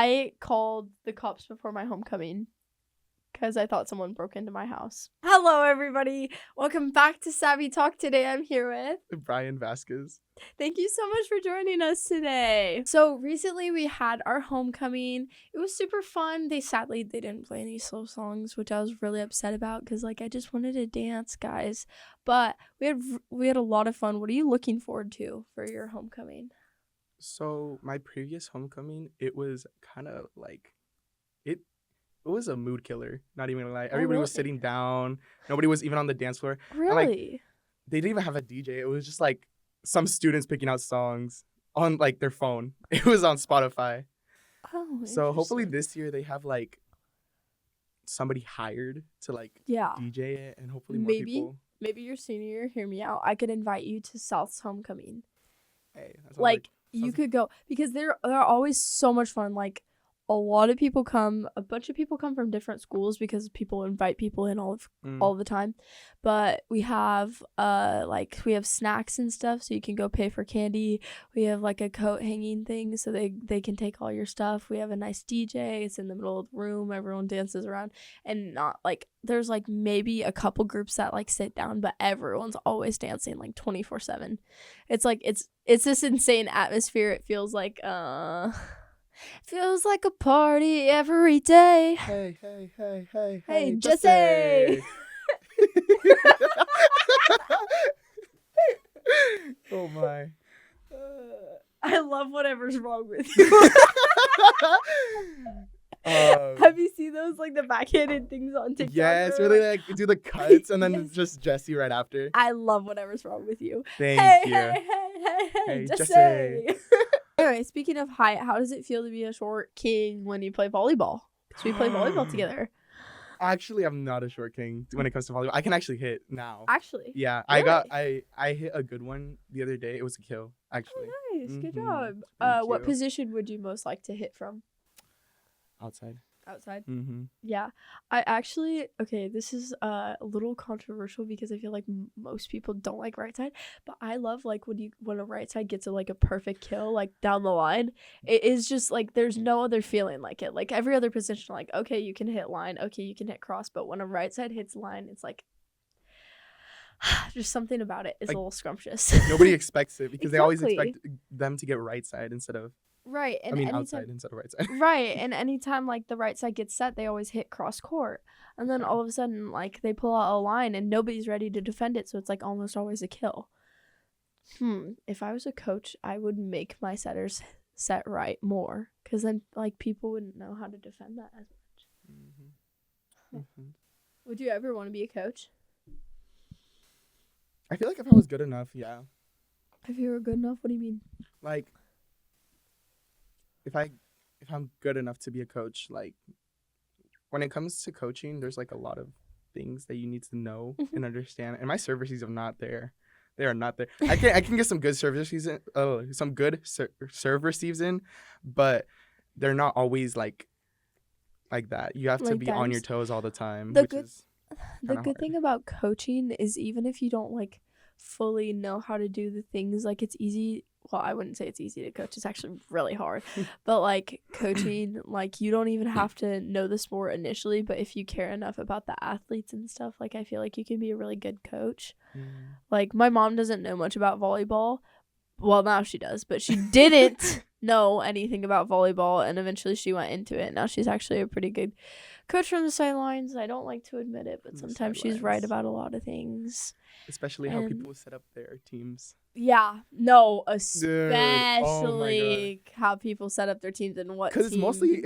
I called the cops before my homecoming because I thought someone broke into my house. Hello, everybody. Welcome back to Savvy Talk. Today I'm here with Brian Vasquez. Thank you so much for joining us today. So recently we had our homecoming. It was super fun. They didn't play any slow songs, which I was really upset about because I just wanted to dance, guys. But we had a lot of fun. What are you looking forward to for your homecoming? So my previous homecoming, it was kind of like it was a mood killer. Not even gonna lie. Everybody was sitting down. Nobody was even on the dance floor. Really? They didn't even have a DJ. It was just some students picking out songs on their phone. It was on Spotify. Oh, so hopefully this year they have somebody hired to DJ it, and hopefully more people. Maybe your senior year, hear me out. I could invite you to South's homecoming. Hey, that you could go because they're always so much fun. A lot of people come, a bunch of people come from different schools because people invite people in all the time. But we have we have snacks and stuff, so you can go pay for candy. We have a coat hanging thing so they can take all your stuff. We have a nice DJ. It's in the middle of the room. Everyone dances around, and not there's maybe a couple groups that sit down, but everyone's always dancing 24/7. It's this insane atmosphere. It feels like feels like a party every day. Hey, Jesse! Oh my. I love whatever's wrong with you. Have you seen those the backhanded things on TikTok? Yes, where they do the cuts and then Yes. just Jesse right after. I love whatever's wrong with you. Thank you. Hey, Jesse. Jesse. Anyway, speaking of height, how does it feel to be a short king when you play volleyball? Because we play volleyball together. Actually, I'm not a short king when it comes to volleyball. I can actually hit now. Actually? Yeah, Really? I hit a good one the other day. It was a kill, actually. Oh, nice. Good job. Thank What you. position would you most like to hit from? Outside. Outside? Mm-hmm. Yeah. This is a little controversial because I feel like most people don't like right side, but I love when a right side gets a perfect kill down the line. It is just there's no other feeling like it. Every other position, okay, you can hit line, okay, you can hit cross, but when a right side hits line, it's just something about it is a little scrumptious. Nobody expects it because they always Exactly. expect them to get right side instead of Right. And outside instead of right side. Right, and anytime the right side gets set, they always hit cross court, and then all of a sudden they pull out a line and nobody's ready to defend it, so it's almost always a kill. If I was a coach, I would make my setters set right more, because then people wouldn't know how to defend that as much. Mm-hmm. Mm-hmm. Would you ever want to be a coach? I feel if I was good enough, yeah. If you were good enough, what do you mean? If I'm good enough to be a coach, when it comes to coaching, there's a lot of things that you need to know and understand. And my serve receives are not there. They are not there. I can get some good serve receives in, serve receives in, but they're not always like that. You have to be on your toes all the time. The good thing about coaching is even if you don't fully know how to do the things, it's easy. Well, I wouldn't say it's easy to coach. It's actually really hard. But coaching, you don't even have to know the sport initially, but if you care enough about the athletes and stuff, I feel you can be a really good coach. My mom doesn't know much about volleyball. Well, now she does, but she didn't know anything about volleyball, and eventually she went into it. Now she's actually a pretty good coach from the sidelines. I don't like to admit it, but sometimes she's right about a lot of things. Especially how people set up their teams. Yeah, no, especially Dude, how people set up their teams and what. Because it's mostly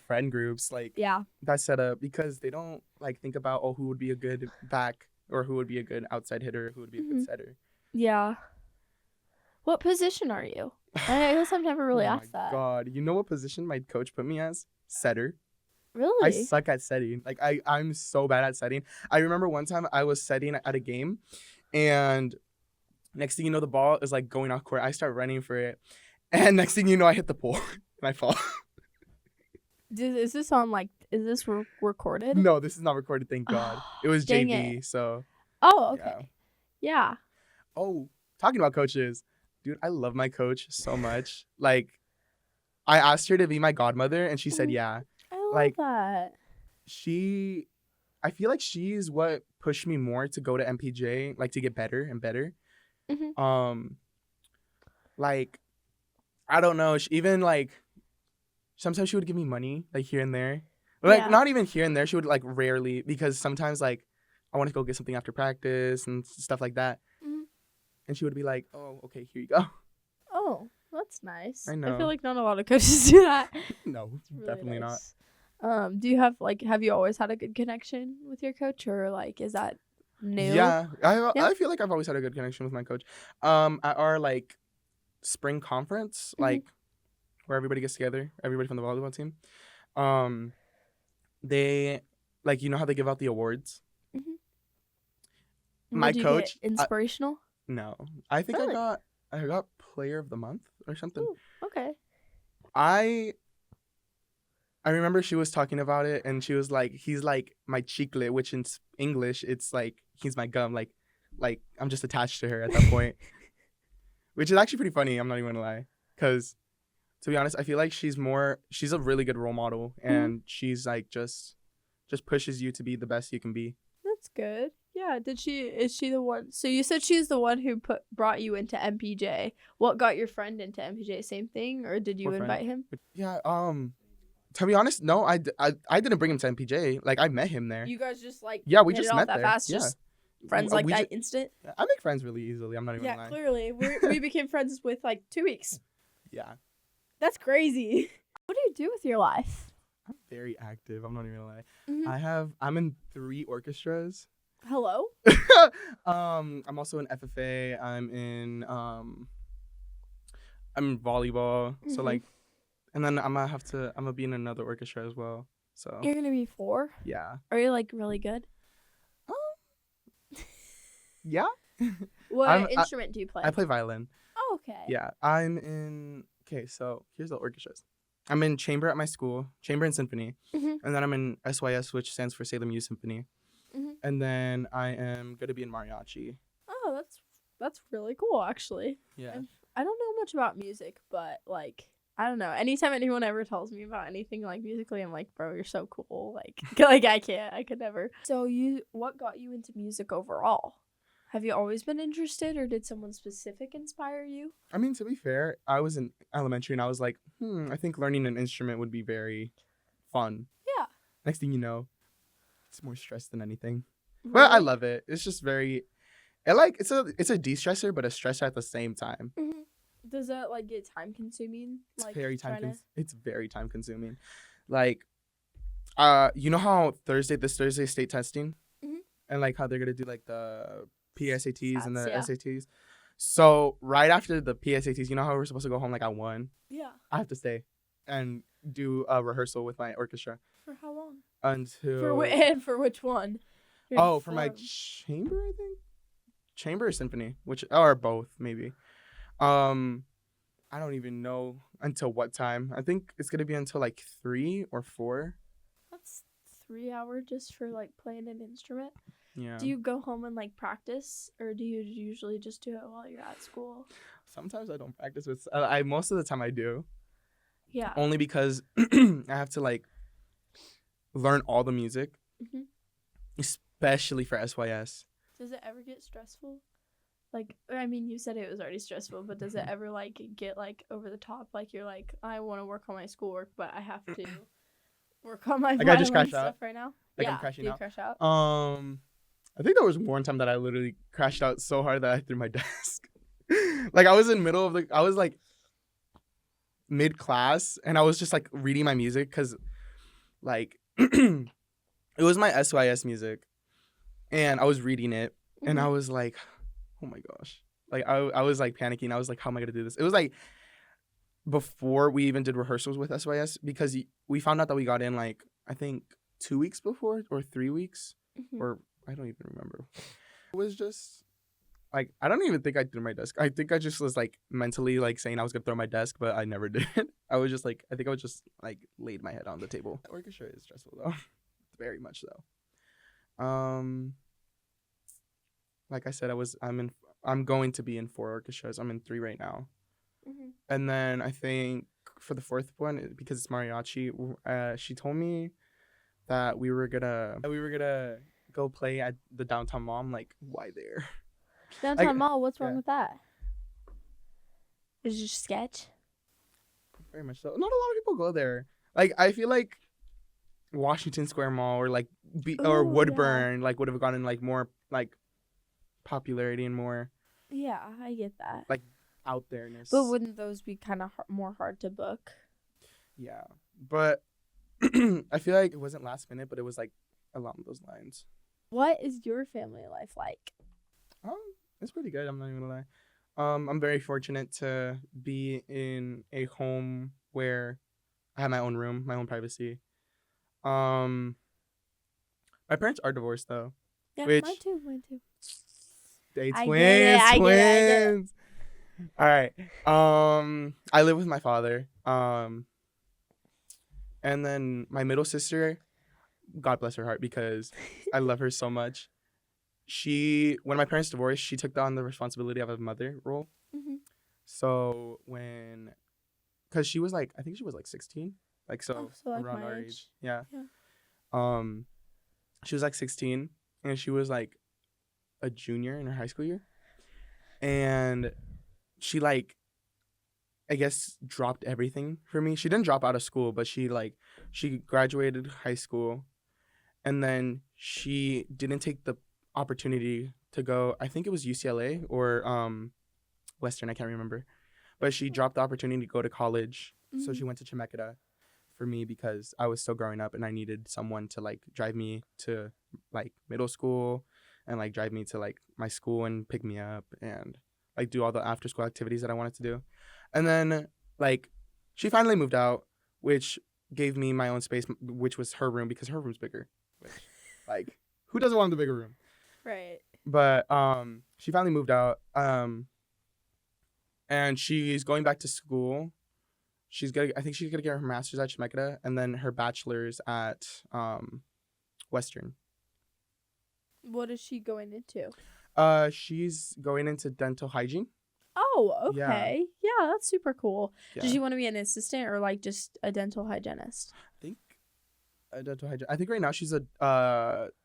friend groups that set up, because they don't think about who would be a good back or who would be a good outside hitter, who would be a good setter. Yeah. What position are you? I guess I've never really asked that. Oh my God, you know what position my coach put me as? Setter. Really? I suck at setting. I'm so bad at setting. I remember one time I was setting at a game, and next thing you know, the ball is going off court. I start running for it, and next thing you know, I hit the pole and I fall. Is this on is this recorded? No, this is not recorded. Thank God. It was Dang JV. it. So. Oh, okay. Yeah. Oh, talking about coaches, dude, I love my coach so much. I asked her to be my godmother, and she said yeah. I love Like, that. I feel like she's what pushed me more to go to MPJ, like to get better and better. Mhm. Like, I don't know. Even like sometimes she would give me money, like here and there. Like Yeah. not even here and there. She would like rarely, because sometimes like I want to go get something after practice and stuff like that. Mhm. And she would be like, "Oh, okay, here you go." Oh, that's nice. I I know. feel like not a lot of coaches do that. No, Really definitely nice. Do you have you always had a good connection with your coach, or like is that new? Yeah, Yeah. I feel like I've always had a good connection with my coach. At our like spring conference, Mhm. like where everybody gets together, everybody from the volleyball team, they like, you know how they give out the awards. Mhm. My What'd you coach, get? Inspirational? no, I think Really? I got player of the month or something. Ooh, okay. I remember she was talking about it, and she was like, he's like my chicle, which in English it's like he's my gum, like I'm just attached to her at that point, which is actually pretty funny. I'm not even gonna lie, because to be honest, I feel like she's a really good role model, and she's like just pushes you to be the best you can be. That's good. Yeah. Is she the one? So you said she's the one who brought you into MPJ. What got your friend into MPJ? Same thing, or did you What friend? invite him? Yeah. To be honest, no, I didn't bring him to MPJ. Like I met him there. You guys just like Yeah, we hit just it off met that there. fast, Yeah. just friends like We that instant. I make friends really easily. I'm not even Yeah, gonna lie. clearly we became friends with like 2 weeks. Yeah. That's crazy. What do you do with your life? I'm very active. I'm not even gonna lie. Mhm. I'm in 3 orchestras. Hello? I'm also in FFA. I'm in volleyball. So Mhm. like, and then I'm gonna be in another orchestra as well. So You're gonna be 4? yeah. Are you like really good? Yeah. What instrument do you play? I play violin. Oh, okay. Yeah. Okay, so here's the orchestras. I'm in chamber at my school, chamber and symphony. Mhm. And then I'm in SYS, which stands for Salem Youth Symphony. Mhm. And then I am going to be in mariachi. Oh, that's really cool actually. Yeah. I don't know much about music, but like I don't know. Anytime anyone ever tells me about anything like musically, I'm like, bro, you're so cool. Like like I could never. So what got you into music overall? Have you always been interested, or did someone specific inspire you? I mean, to be fair, I was in elementary and I was like, I think learning an instrument would be very fun. Yeah. Next thing you know, it's more stress than anything. Really? But I love it. It's just it's a de-stressor, but a stressor at the same time. Mhm. Does that like get time consuming? Like It's very time consuming. Like, you know how this Thursday state testing, and like how they're gonna do like the PSATs and the SATs. So right after the PSATs, you know how we're supposed to go home like at 1? Yeah. I have to stay and do a rehearsal with my orchestra. For how long? Until For which one? for my chamber, I think. Chamber or symphony, or both maybe. I don't even know until what time. I think it's gonna be until like 3 or 4. That's 3 hours just for like playing an instrument. Yeah. Do you go home and like practice, or do you usually just do it while you're at school? Sometimes I don't practice with. Most of the time I do. Yeah. Only because I have to like learn all the music, especially for SYS. Does it ever get stressful? Like, I mean, you said it was already stressful, but does it ever like get like over the top? Like you're like, I want to work on my schoolwork, but I have to work on my violin stuff right now. Like yeah. I'm crashing Do out. you crash out? I think there was one time that I literally crashed out so hard that I threw my desk. Like I was like mid class, and I was just like reading my music because like it was my SYS music, and I was reading it, and I was like, oh my gosh, like I was like panicking. I was like, how am I gonna do this? It was like before we even did rehearsals with SYS, because we found out that we got in like I think 2 weeks before or 3 weeks, or I don't even remember. It was just like I don't even think I threw my desk. I think I just was like mentally like saying I was gonna throw my desk, but I never did. I was just like laid my head on the table. Orchestra is stressful though, very much so. Like I said, I'm going to be in 4 orchestras. I'm in 3 right now. And then I think for the fourth one, because it's mariachi, she told me that we were gonna go play at the downtown mall. I'm like, why there? Downtown Mall, what's wrong yeah. with that? Is it just sketch? Very much so. Not a lot of people go there. Like, I feel like Washington Square Mall or like or Woodburn like would have gotten like more like popularity and more. Yeah, I get that. Like out there-ness. But wouldn't those be kind of more hard to book? Yeah, but I feel like it wasn't last minute, but it was like along those lines. What is your family life like? It's pretty good. I'm not even gonna lie. I'm very fortunate to be in a home where I have my own room, my own privacy. My parents are divorced though. Yeah, which mine too. They I twins. get it. All right. I live with my father. And then my middle sister, God bless her heart, because I love her so much. When my parents divorced, she took on the responsibility of a mother role. Mm-hmm. So because she was like, I think she was like 16, like so like around my our age. age. Yeah. Yeah. She was like 16, and she was like a junior in her high school year, and she like, I guess, dropped everything for me. She didn't drop out of school, but she graduated high school, and then she didn't take the opportunity to go. I think it was UCLA or Western. I can't remember, but she dropped the opportunity to go to college. Mm-hmm. So she went to Chemeketa for me because I was still growing up and I needed someone to like drive me to like middle school and like drive me to like my school and pick me up and like do all the after school activities that I wanted to do. And then like she finally moved out, which gave me my own space, which was her room because her room's bigger. Which, like, who doesn't want the bigger room? Right. But she finally moved out. And she's going back to school. I think she's gonna get her master's at Chemeketa and then her bachelor's at Western. What is she going into? She's going into dental hygiene. Oh, okay. Yeah, that's super cool. Yeah. Does she want to be an assistant or like just a dental hygienist? I think a dental hygienist. I think right now she's a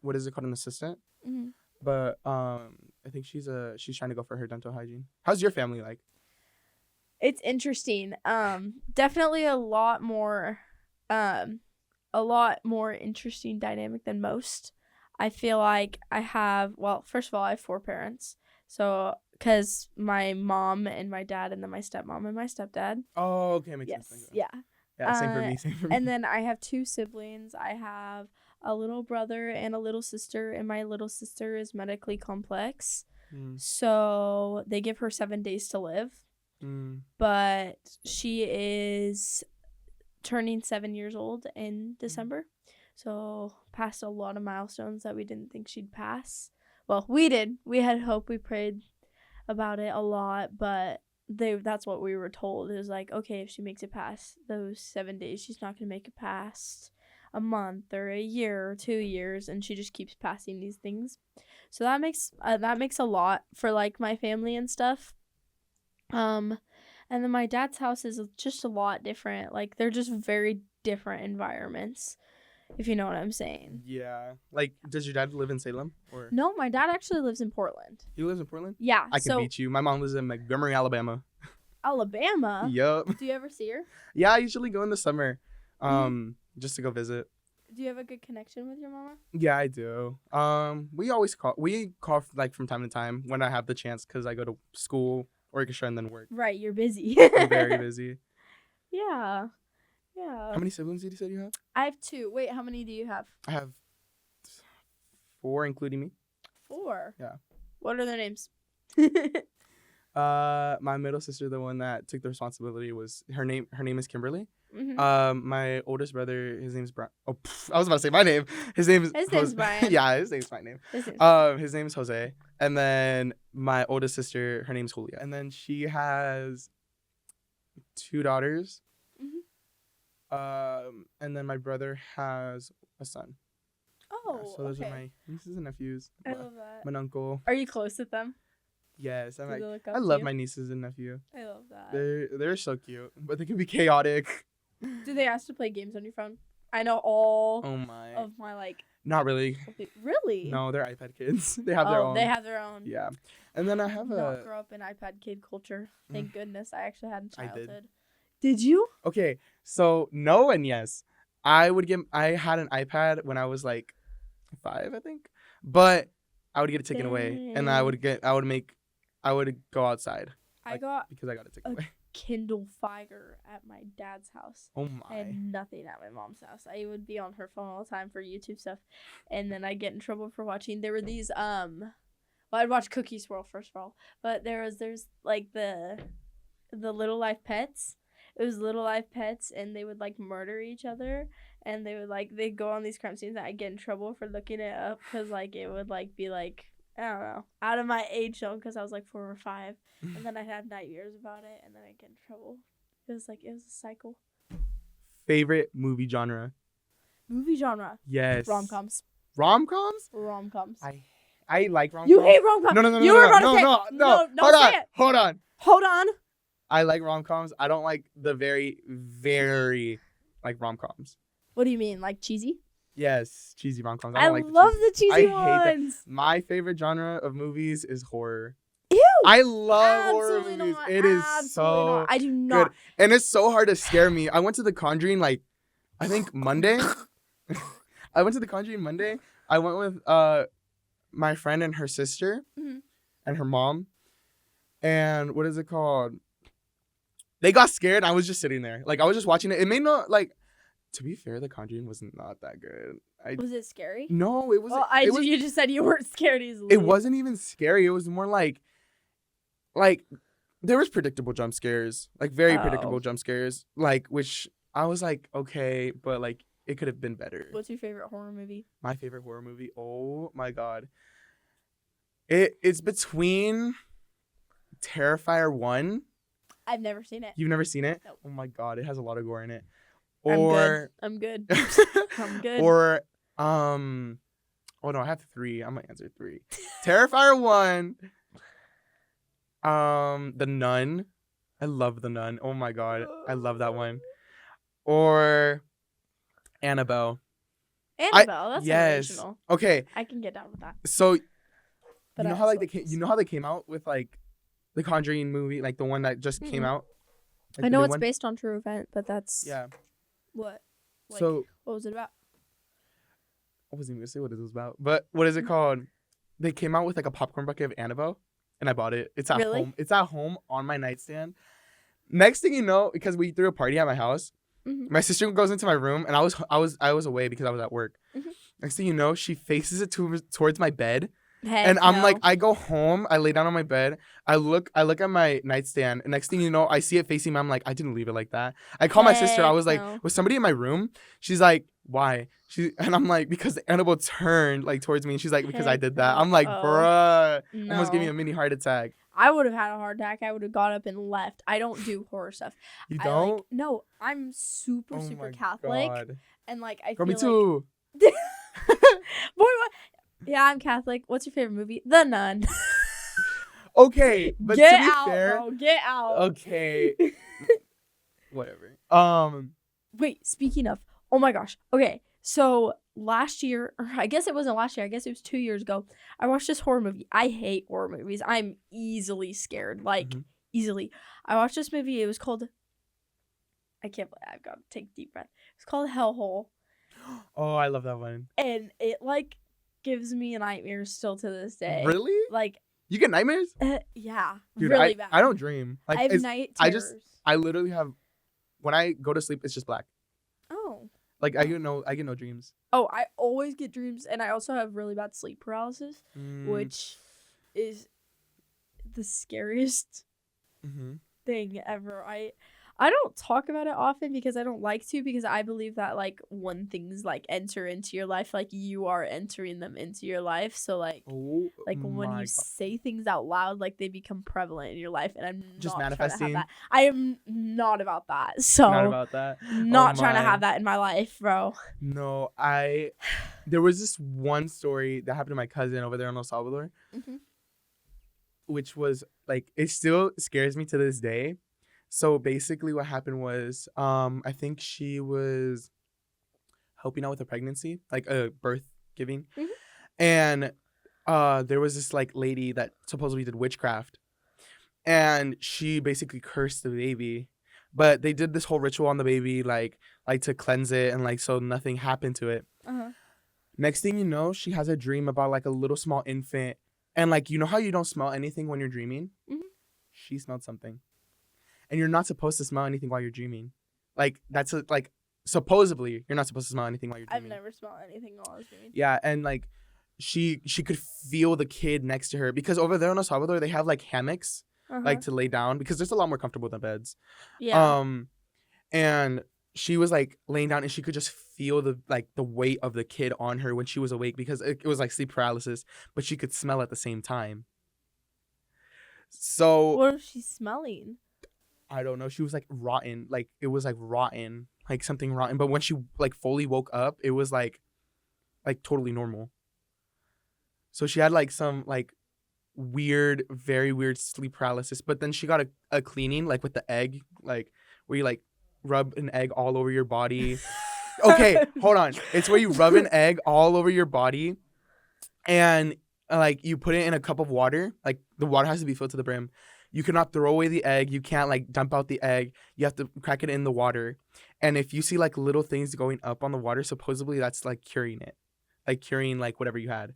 what is it called, an assistant? Mm-hmm. But I think she's trying to go for her dental hygiene. How's your family like? It's interesting. Definitely a lot more interesting dynamic than most. I feel like first of all, I have 4 parents. So, because my mom and my dad and then my stepmom and my stepdad. Oh, okay. Makes sense. Yeah. Yeah, same for me. And then I have 2 siblings. I have a little brother and a little sister, and my little sister is medically complex. So they give her 7 days to live. But she is turning 7 years old in December. So passed a lot of milestones that we didn't think she'd pass. Well, we did. We had hope. We prayed about it a lot, but that's what we were told. It was like, okay, if she makes it past those 7 days, she's not going to make it past a month or a year or 2 years, and she just keeps passing these things. So that makes a lot for like my family and stuff. And then my dad's house is just a lot different. Like, they're just very different environments, if you know what I'm saying. Yeah. Like, does your dad live in Salem? Or No, my dad actually lives in Portland. He lives in Portland? Yeah. I can beat you. My mom lives in Montgomery, Alabama. Alabama? Yup. Do you ever see her? Yeah, I usually go in the summer just to go visit. Do you have a good connection with your mama? Yeah, I do. We always call. We call like from time to time when I have the chance because I go to school, orchestra, and then work. Right, you're busy. I'm very busy. Yeah. How many siblings did you say you have? I have 2. Wait, how many do you have? I have 4, including me. 4? Yeah. What are their names? My middle sister, the one that took the responsibility, her name is Kimberly. Mm-hmm. My oldest brother, his name's Brian. Oh, I was about to say my name. His name's Brian. Yeah, his name's my name. His name's Jose. And then my oldest sister, her name's Julia. And then she has 2 daughters. Mm-hmm. And then my brother has a son. Oh, yeah, so those are my nieces and nephews. I love that. My uncle. Are you close with them? Yes, Do they look up I to love you? my nieces and nephew. I love that. They're so cute, but they can be chaotic. Do they ask to play games on your phone? I know all Oh my. of my like. Not really. Really? No, they're iPad kids. They have their own. They have their own. Yeah, and then I have Not grow up in iPad kid culture. Thank goodness. I actually had a I did. childhood. Did you? Okay, so no and yes. I had an iPad when I was like 5, I think, but I would get it taken away, and I would go outside. I got because I got it taken away. Kindle Fire at my dad's house. Oh I had my. nothing at my mom's house. I would be on her phone all the time for YouTube stuff, and then I'd get in trouble for watching. There were these well, I'd watch Cookie Swirl first of all, but there's like the Little Life Pets. It was Little Life Pets, and they would like murder each other, and they'd go on these crime scenes, and I'd get in trouble for looking it up because like it would like be like, I don't know, out of my age zone because I was like 4 or 5, and then I'd have nightmares about it, and then I'd get in trouble. It was a cycle. Favorite movie genre? Movie genre. Yes. Rom-coms. Rom-coms? Rom-coms. I like rom-coms. You hate rom-coms. No. You were about to say No. Hold on. Hold on. I like rom-coms. I don't like the very, very like rom-coms. What do you mean? Like cheesy? Yes, cheesy rom-coms. I love the cheesy I hate ones. that. My favorite genre of movies is horror. Ew. I love horror Absolutely movies. not. It is Absolutely so not. I do not. good. And it's so hard to scare me. I went to The Conjuring like I think Monday. I went to The Conjuring Monday. I went with my friend and her sister and her mom. And what is it called? They got scared. I was just sitting there. Like, I was just watching it. It made no, like, to be fair, The Conjuring was not that good. Was it scary? No, it wasn't. Well, you just said you weren't scared easily. It wasn't even scary. It was more like, there was predictable jump scares. Like, very predictable jump scares. Like, which I was like, okay, but, like, it could have been better. What's your favorite horror movie? My favorite horror movie? Oh, my God. It's between Terrifier 1. I've never seen it. You've never seen it? Nope. Oh my God, it has a lot of gore in it. I'm good. I'm good. Or oh no, I have 3. I'm gonna answer 3. Terrifier 1. The Nun. I love The Nun. Oh my God, I love that one. Or Annabelle. That's original. Okay. I can get down with that. So But you know how like they came out with like the Conjuring movie, like the one that just came out? Like I know it's based on true event, but that's what? Like, so what was it about? I wasn't even gonna say what it was about. But what is it called? They came out with like a popcorn bucket of Annabelle and I bought it. It's at home. It's at home on my nightstand. Next thing you know, because we threw a party at my house, my sister goes into my room and I was away because I was at work. Next thing you know, she faces it towards my bed. And I'm like, I go home, I lay down on my bed, I look at my nightstand, and next thing you know, I see it facing me. I'm like, I didn't leave it like that. I call my sister. I was like, was somebody in my room? She's like, why? And I'm like, because the Annabelle turned like towards me, and she's like, because I did that. I'm like, bruh, almost gave me a mini heart attack. I would have had a heart attack. I would have got up and left. I don't do horror stuff. You don't? No, I'm super Catholic, God. And like I Girl, feel me too. Boy, what? Yeah, I'm Catholic. What's your favorite movie? The Nun. Okay, but get to be out, fair, bro. Get out. Okay. Whatever. Wait, speaking of, oh my gosh. Okay, so last year, or I guess it wasn't last year. I guess it was 2 years ago. I watched this horror movie. I hate horror movies. I'm easily scared, like easily. I watched this movie. It was called. I can't believe I've got to take a deep breath. It's called Hellhole. Oh, I love that one. And it like gives me nightmares still to this day. Really? Like you get nightmares? Yeah, dude, really bad. I don't dream. Like I have night terrors. I literally have. When I go to sleep, it's just black. Oh. Like I get no dreams. Oh, I always get dreams, and I also have really bad sleep paralysis, which is the scariest thing ever. I don't talk about it often because I don't like to, because I believe that like when things like enter into your life, like you are entering them into your life. So like when you say things out loud, like they become prevalent in your life, and I'm just not manifesting. trying to have that. I am not about that. So not about that. Not trying to have that in my life, bro. No, there was this one story that happened to my cousin over there in El Salvador. which was like, it still scares me to this day. So basically what happened was, I think she was helping out with a pregnancy, like a birth giving. Mhm. And there was this like lady that supposedly did witchcraft, and she basically cursed the baby. But they did this whole ritual on the baby, like to cleanse it and like so nothing happened to it. Uh-huh. Next thing you know, she has a dream about like a little small infant, and like, you know how you don't smell anything when you're dreaming? Mhm. She smelled something, and you're not supposed to smell anything while you're dreaming. Like that's like supposedly you're not supposed to smell anything while you're dreaming. I've never smelled anything while I was dreaming. Yeah, and like she could feel the kid next to her, because over there in El Salvador they have like hammocks, like to lay down, because it's a lot more comfortable than beds. Yeah. And she was like laying down, and she could just feel the weight of the kid on her when she was awake, because it was like sleep paralysis, but she could smell at the same time. So What was she smelling? I don't know. She was like rotten, like it was like rotten, like something rotten. But when she like fully woke up, it was like totally normal. So she had like some like weird, very weird sleep paralysis. But then she got a cleaning, like with the egg, like where you like rub an egg all over your body. Okay, hold on. It's where you rub an egg all over your body, and like you put it in a cup of water. Like the water has to be filled to the brim. You cannot throw away the egg. You can't like dump out the egg. You have to crack it in the water. And if you see like little things going up on the water, supposedly that's like curing it, like curing like whatever you had.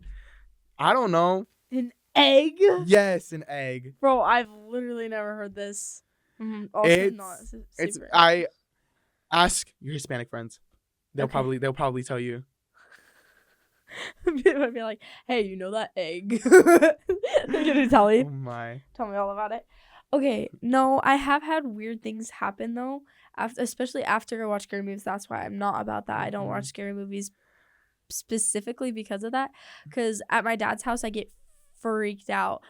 I don't know. An egg? Yes, an egg. Bro, I've literally never heard this. I ask your Hispanic friends. They'll Okay. probably tell you. I'd be like, hey, you know that egg? They're gonna tell Oh me. my. Tell me all about it. Okay, no, I have had weird things happen though. Especially after I watch scary movies. That's why I'm not about that. I don't watch scary movies specifically because of that. Because at my dad's house, I get freaked out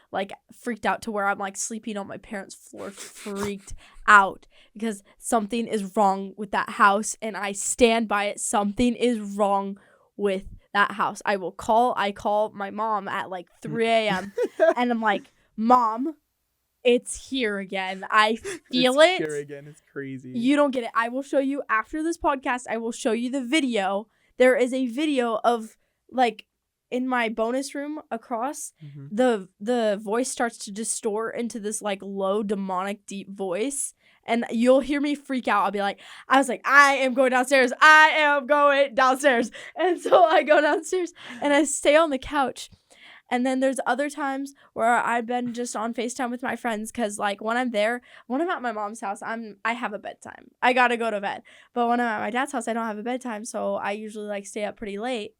to where I'm like sleeping on my parents' floor, freaked out because something is wrong with that house, and I stand by it. Something is wrong with that house. I call my mom at like 3 a.m. and I'm like, Mom, it's here again. I feel it's it. Here again. It's crazy. You don't get it. I will show you after this podcast. I will show you the video. There is a video of like in my bonus room across, the voice starts to distort into this like low demonic deep voice, and you'll hear me freak out. I was like, I am going downstairs. And so I go downstairs and I stay on the couch. And then there's other times where I've been just on FaceTime with my friends, because like when I'm at my mom's house, I have a bedtime. I gotta go to bed. But when I'm at my dad's house, I don't have a bedtime, so I usually like stay up pretty late.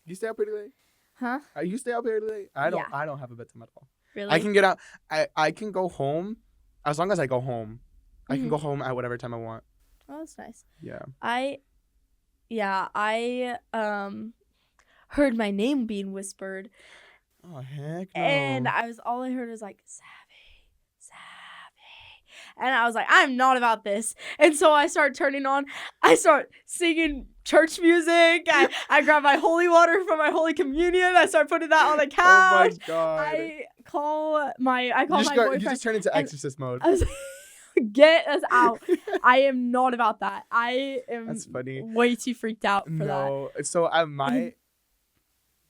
You stay up pretty late? Huh? You stay up pretty late? I don't. Yeah. I don't have a bedtime at all. Really? I can get out. I can go home, as long as I go home. I can go home at whatever time I want. Oh, that's nice. Yeah. I heard my name being whispered. Oh heck no. And all I heard was like, Savvy. And I was like, I'm not about this. And so I start singing church music. I grab my holy water from my Holy Communion. I start putting that on the couch. Oh my god. I call my boyfriend. You just turn into exorcist mode. I was like, get us out. I am not about that. I am That's funny. way too freaked out for that. No. So I might.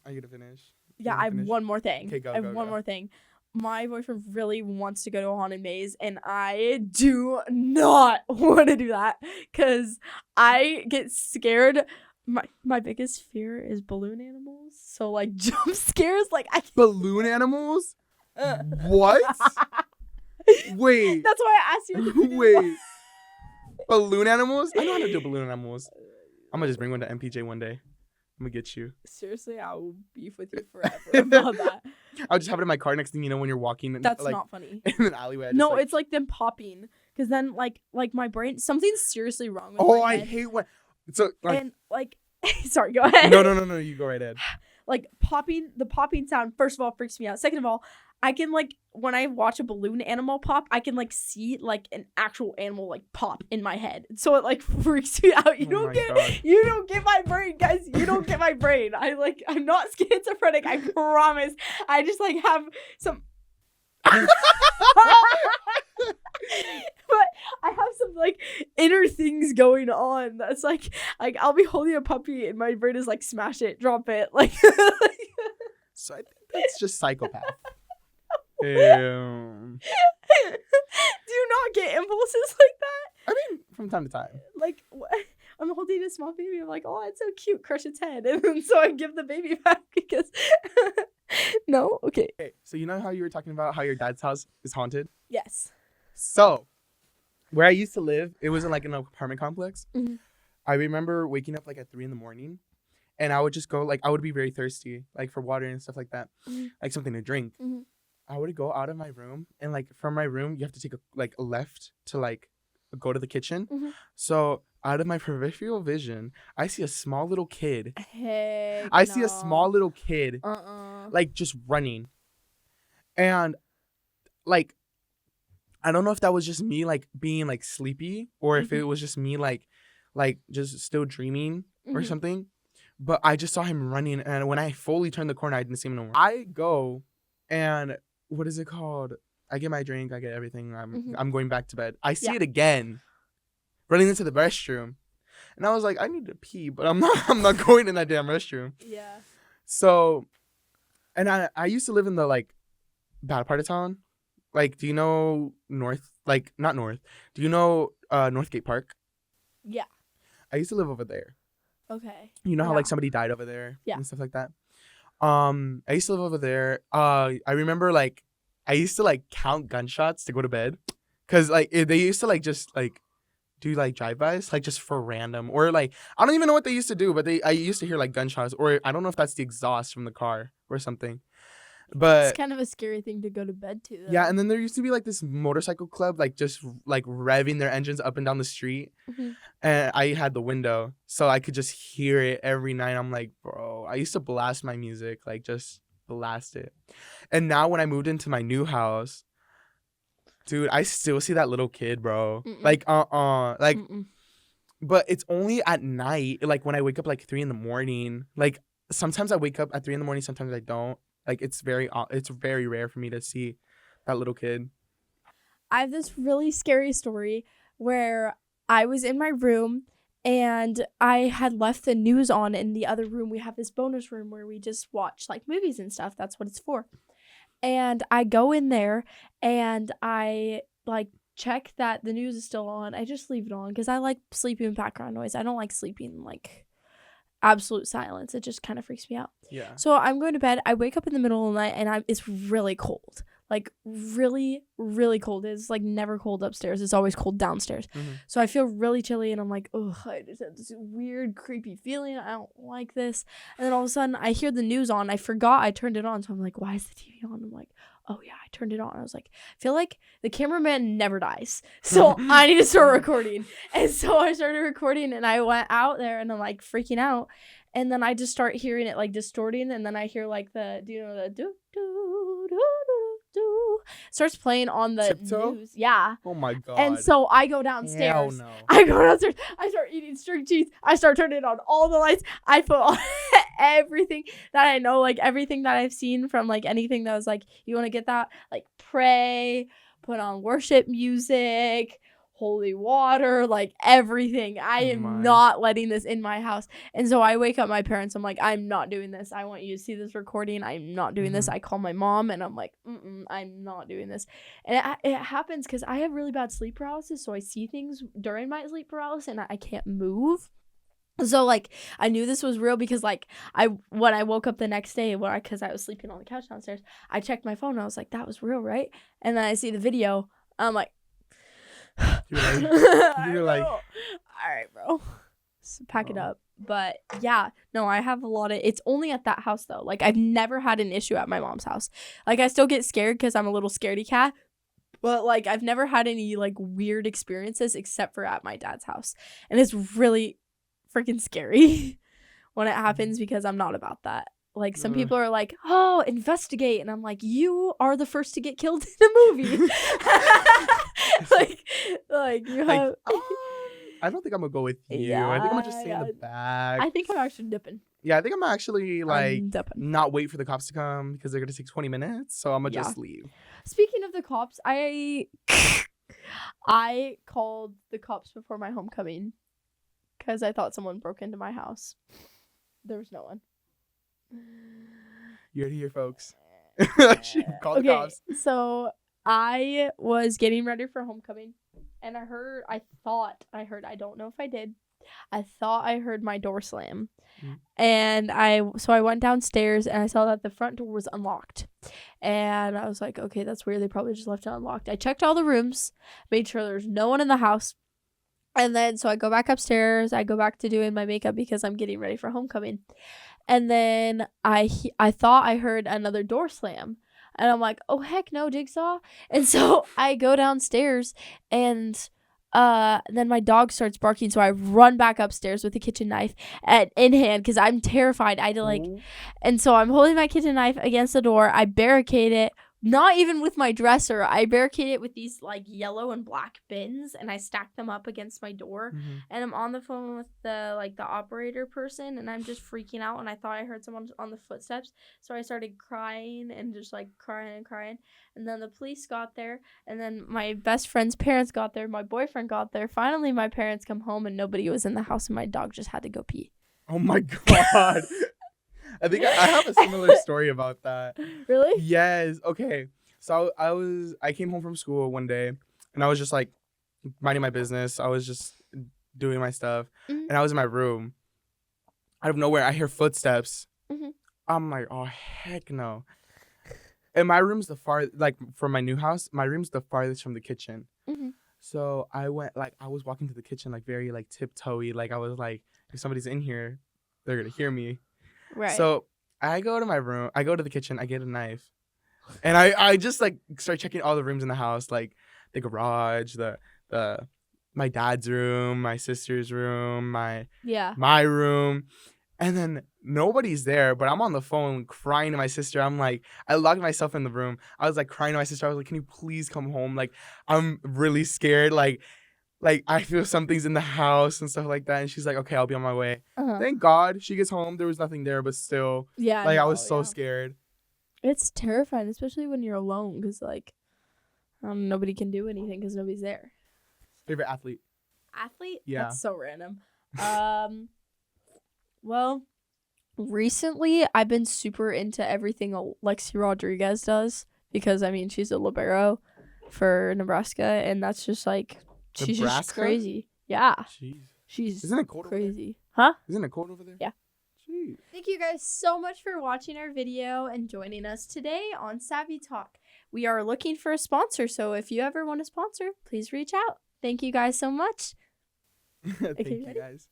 Are you gonna finish? Yeah, I have one more thing. Okay, go. I have one more thing. My boyfriend really wants to go to a haunted maze, and I do not want to do that because I get scared. My biggest fear is balloon animals. So like jump scares, like balloon animals. What? Wait. That's why I asked you. Wait. Balloon animals? I know how to do balloon animals. I'm gonna just bring one to MPJ one day. I'm gonna get you. Seriously, I will beef with you forever about that. I'll just have it in my car next thing you know when you're walking. That's not funny. In an alleyway. No, it's like them popping. Because then like my brain, something's seriously wrong with my head. I hate when. So like, and like, sorry, go ahead. No, you go right ahead. Like the popping sound, first of all, freaks me out. Second of all, I can like, when I watch a balloon animal pop, I can like see like an actual animal like pop in my head. So it like freaks me out. You don't get my brain, guys. You don't get my brain. I'm not schizophrenic. I promise. I just like have some. But I have some like inner things going on. That's like I'll be holding a puppy and my brain is like smash it, drop it, like. So I think that's just psychopath. Do you not get impulses like that? I mean, from time to time. Like I'm holding a small baby. I'm like, oh, it's so cute. Crush its head, and then so I give the baby back because. No, okay. So you know how you were talking about how your dad's house is haunted? Yes. So, where I used to live, it wasn't like an apartment complex. Mm-hmm. I remember waking up like at 3 a.m. and I would just go like I would be very thirsty, like for water and stuff like that, like something to drink. Mm-hmm. I would go out of my room and like from my room you have to take a left to like go to the kitchen. Mm-hmm. So out of my peripheral vision, I see a small little kid. Heck I see a small little kid, like just running, and like. I don't know if that was just me like being like sleepy or if it was just me like just still dreaming or something. But I just saw him running, and when I fully turned the corner, I didn't see him no more. I go and what is it called? I get my drink, I get everything. I'm going back to bed. I see it again, running into the restroom, and I was like, I need to pee, but I'm not going in that damn restroom. Yeah. So, and I used to live in the like bad part of town. Like, do you know North? Like, not North. Do you know Northgate Park? Yeah. I used to live over there. Okay. You know how like somebody died over there? Yeah. And stuff like that. I used to live over there. I remember like I used to like count gunshots to go to bed, cause like they used to like just like do like drive-bys, like just for random, or like I don't even know what they used to do, but I used to hear like gunshots, or I don't know if that's the exhaust from the car or something. But it's kind of a scary thing to go to bed to, though. Yeah, and then there used to be like this motorcycle club, like just like revving their engines up and down the street. And I had the window, so I could just hear it every night. I'm like, bro, I used to blast my music, like just blast it. And now when I moved into my new house, dude, I still see that little kid, bro. Like, like, but it's only at night, like when I wake up like 3 a.m. Like sometimes I wake up at 3 a.m, sometimes I don't. Like it's very rare for me to see that little kid. I have this really scary story where I was in my room and I had left the news on in the other room. We have this bonus room where we just watch like movies and stuff. That's what it's for. And I go in there and I like check that the news is still on. I just leave it on because I like sleeping with background noise. I don't like sleeping like absolute silence. It just kind of freaks me out. Yeah. So I'm going to bed. I wake up in the middle of the night and it's really cold. Like really, really cold. It's like never cold upstairs. It's always cold downstairs. So I feel really chilly and I'm like, oh, I just have this weird, creepy feeling. I don't like this. And then all of a sudden I hear the news on. I forgot I turned it on. So I'm like, why is the TV on? I'm like, oh yeah, I turned it on. I was like, I feel like the cameraman never dies. So I need to start recording. And so I started recording and I went out there and I'm like freaking out. And then I just start hearing it like distorting. And then I hear like the do do do do do starts playing on the Tiptoe? news. Yeah. Oh my God. And so I go downstairs. Hell no. I go downstairs. I start eating string cheese. I start turning on all the lights. I put on everything that I know, like everything that I've seen from like anything that was like, you want to get that? Like pray, put on worship music, holy water, like everything. I am not letting this in my house. And so I wake up my parents. I'm like, I'm not doing this. I want you to see this recording. I'm not doing this. I call my mom and I'm like, I'm not doing this. And it happens because I have really bad sleep paralysis. So I see things during my sleep paralysis and I can't move. So like I knew this was real because like when I woke up the next day because I was sleeping on the couch downstairs, I checked my phone and I was like, that was real, right? And then I see the video. I'm like, you're like, all right, bro, so pack it up. But yeah, no, I have a lot of, it's only at that house though. Like I've never had an issue at my mom's house. Like I still get scared because I'm a little scaredy cat, but like I've never had any like weird experiences except for at my dad's house. And it's really freaking scary when it happens because I'm not about that. Like some people are like, oh, investigate, and I'm like, you are the first to get killed in a movie. like you have. I don't think I'm gonna go with you. Yeah, I think I'm gonna just stay in the back. I think I'm actually dipping. Yeah, I think I'm actually like not wait for the cops to come because they're gonna take 20 minutes. So I'm gonna just leave. Speaking of the cops, I called the cops before my homecoming because I thought someone broke into my house. There was no one. You heard it here, folks. She called the cops. So I was getting ready for homecoming, and I don't know if I did. I thought I heard my door slam. And I went downstairs and I saw that the front door was unlocked. And I was like, okay, that's weird. They probably just left it unlocked. I checked all the rooms, made sure there's no one in the house. And then so I go back upstairs. I go back to doing my makeup because I'm getting ready for homecoming. And then I thought I heard another door slam. And I'm like, oh, heck no, Jigsaw. And so I go downstairs and then my dog starts barking, so I run back upstairs with a kitchen knife in hand because I'm terrified. And so I'm holding my kitchen knife against the door. I barricade it, not even with my dresser. I barricade it with these like yellow and black bins, and I stack them up against my door. And I'm on the phone with the operator person, and I'm just freaking out. And I thought I heard someone on the footsteps, so I started crying and just like crying and crying. And then the police got there, and then my best friend's parents got there. My boyfriend got there. Finally, my parents come home, and nobody was in the house, and my dog just had to go pee. Oh my God. I think I have a similar story about that. Really? Yes. Okay. So I came home from school one day, and I was just like minding my business. I was just doing my stuff, and I was in my room. Out of nowhere, I hear footsteps. I'm like, oh heck no! And my room's from my new house. My room's the farthest from the kitchen. So I was walking to the kitchen very tiptoey. I was like, if somebody's in here, they're gonna hear me. Right. So I go to my room. I go to the kitchen. I get a knife, and I just start checking all the rooms in the house, like the garage, my dad's room, my sister's room, my room, and then nobody's there. But I'm on the phone crying to my sister. I locked myself in the room. I was crying to my sister. I was like, "Can you please come home? I'm really scared. I feel something's in the house and stuff like that." And she's like, "Okay, I'll be on my way." Thank God she gets home. There was nothing there, but still, I was so scared. It's terrifying, especially when you're alone, because nobody can do anything because nobody's there. Favorite athlete? Yeah. That's so random. Well, recently I've been super into everything Lexi Rodriguez does because she's a libero for Nebraska, and that's just she's Nebraska? Just crazy. Yeah. Jeez. She's Isn't it cold crazy. Over there? Huh? Isn't it cold over there? Yeah. Jeez. Thank you guys so much for watching our video and joining us today on Savvy Talk. We are looking for a sponsor, so if you ever want to sponsor, please reach out. Thank you guys so much. Thank you guys.